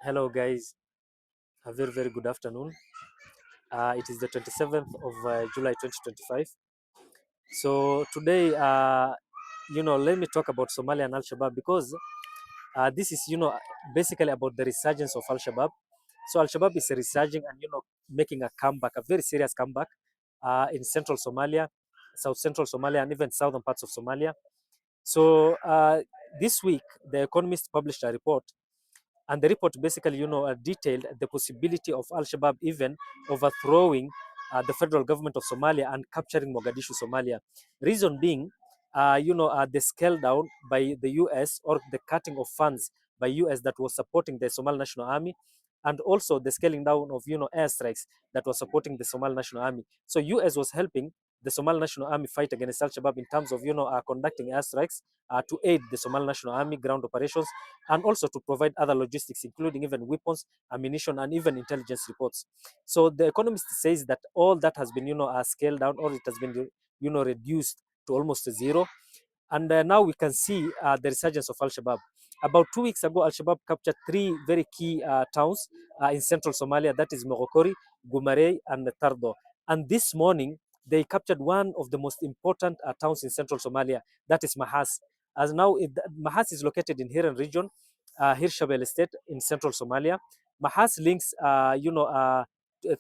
Hello, guys. A very good afternoon. It is the 27th of July 2025. So today, let me talk about Somalia and Al-Shabab because this is, basically about the resurgence of Al-Shabab. So Al-Shabab is resurging and, making a comeback, a very serious comeback in central Somalia, south central Somalia, and even southern parts of Somalia. So this week, The Economist published a report, and the report basically, detailed the possibility of Al-Shabaab even overthrowing the federal government of Somalia and capturing Mogadishu, Somalia. Reason being, the scale down by the US, or the cutting of funds by US that was supporting the Somali National Army, and also the scaling down of, airstrikes that was supporting the Somali National Army. So US was helping the Somali National Army fight against Al-Shabaab in terms of, conducting airstrikes to aid the Somali National Army ground operations, and also to provide other logistics, including even weapons, ammunition, and even intelligence reports. So the Economist says that all that has been, scaled down, or it has been, reduced to almost zero. And now we can see the resurgence of Al-Shabaab. About 2 weeks ago, Al-Shabaab captured three very key towns in central Somalia, that is Moqokori, Gumarey, and Tardo. And this morning, they captured one of the most important towns in central Somalia, that is Mahas. As now, Mahas is located in Hiran region, Hirshabelle state in central Somalia. Mahas links,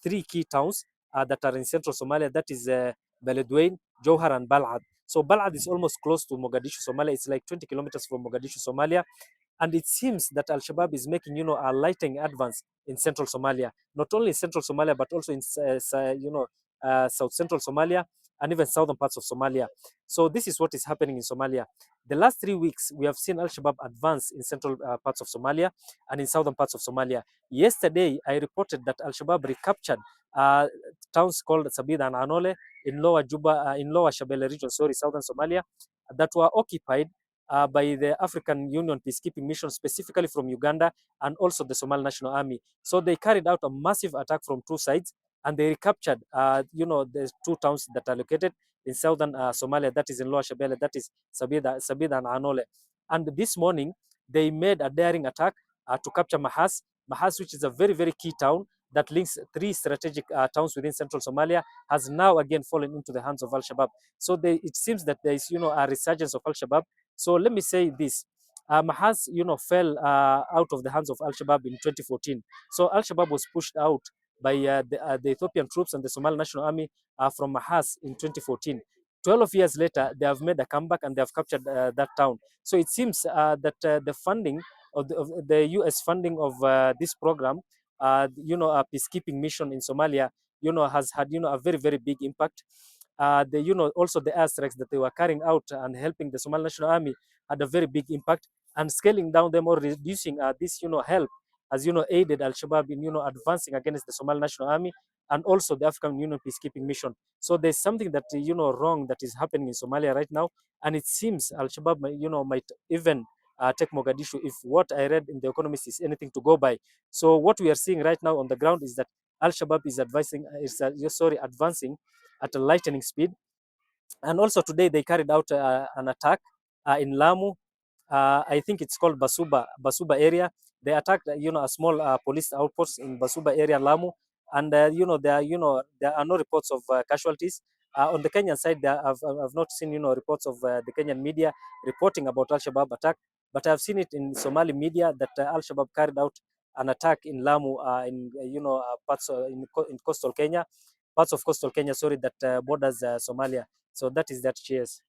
three key towns that are in central Somalia, that is Beledweyne, Johar, and Balad. So Balad is almost close to Mogadishu, Somalia. It's like 20 kilometers from Mogadishu, Somalia. And it seems that Al-Shabaab is making, a lightning advance in central Somalia, not only in central Somalia, but also in, south central Somalia, and even southern parts of Somalia. So this is what is happening in Somalia. The last 3 weeks, we have seen Al-Shabaab advance in central parts of Somalia and in southern parts of Somalia. Yesterday, I reported that Al-Shabaab recaptured uh, towns called Sabida and Anole in lower Juba, in lower Shabelle region, sorry, southern Somalia, that were occupied by the African Union peacekeeping mission, specifically from Uganda and also the Somali National Army. So they carried out a massive attack from two sides, and they recaptured, the two towns that are located in southern Somalia, that is in Lower Shabelle, that is Sabida and Anole. And this morning, they made a daring attack to capture Mahas, which is a very key town that links three strategic towns within central Somalia, has now again fallen into the hands of Al-Shabaab. So it seems that there is, a resurgence of Al-Shabaab. So let me say this. Mahas, fell out of the hands of Al-Shabaab in 2014. So Al-Shabaab was pushed out by the Ethiopian troops and the Somali National Army from Mahas in 2014. 12 years later, they have made a comeback and they have captured that town. So it seems that the funding of the US funding of this program, a peacekeeping mission in Somalia, has had, a very big impact. Also the airstrikes that they were carrying out and helping the Somali National Army had a very big impact. And scaling down them or reducing this, help has, aided Al-Shabaab in, advancing against the Somali National Army and also the African Union peacekeeping mission. So there's something that, wrong that is happening in Somalia right now. And it seems Al-Shabaab, might even take Mogadishu, if what I read in The Economist is anything to go by. So what we are seeing right now on the ground is that Al-Shabaab is advancing at a lightning speed. And also today they carried out an attack in Lamu. I think it's called Basuba area. They attacked, a small police outpost in Basuba area, Lamu, and there are no reports of casualties. On the Kenyan side, I've not seen, reports of the Kenyan media reporting about Al-Shabaab attack, but I've seen it in Somali media that Al-Shabaab carried out an attack in Lamu, in parts in coastal Kenya, parts of coastal Kenya, sorry, that borders Somalia. So that is that. Cheers.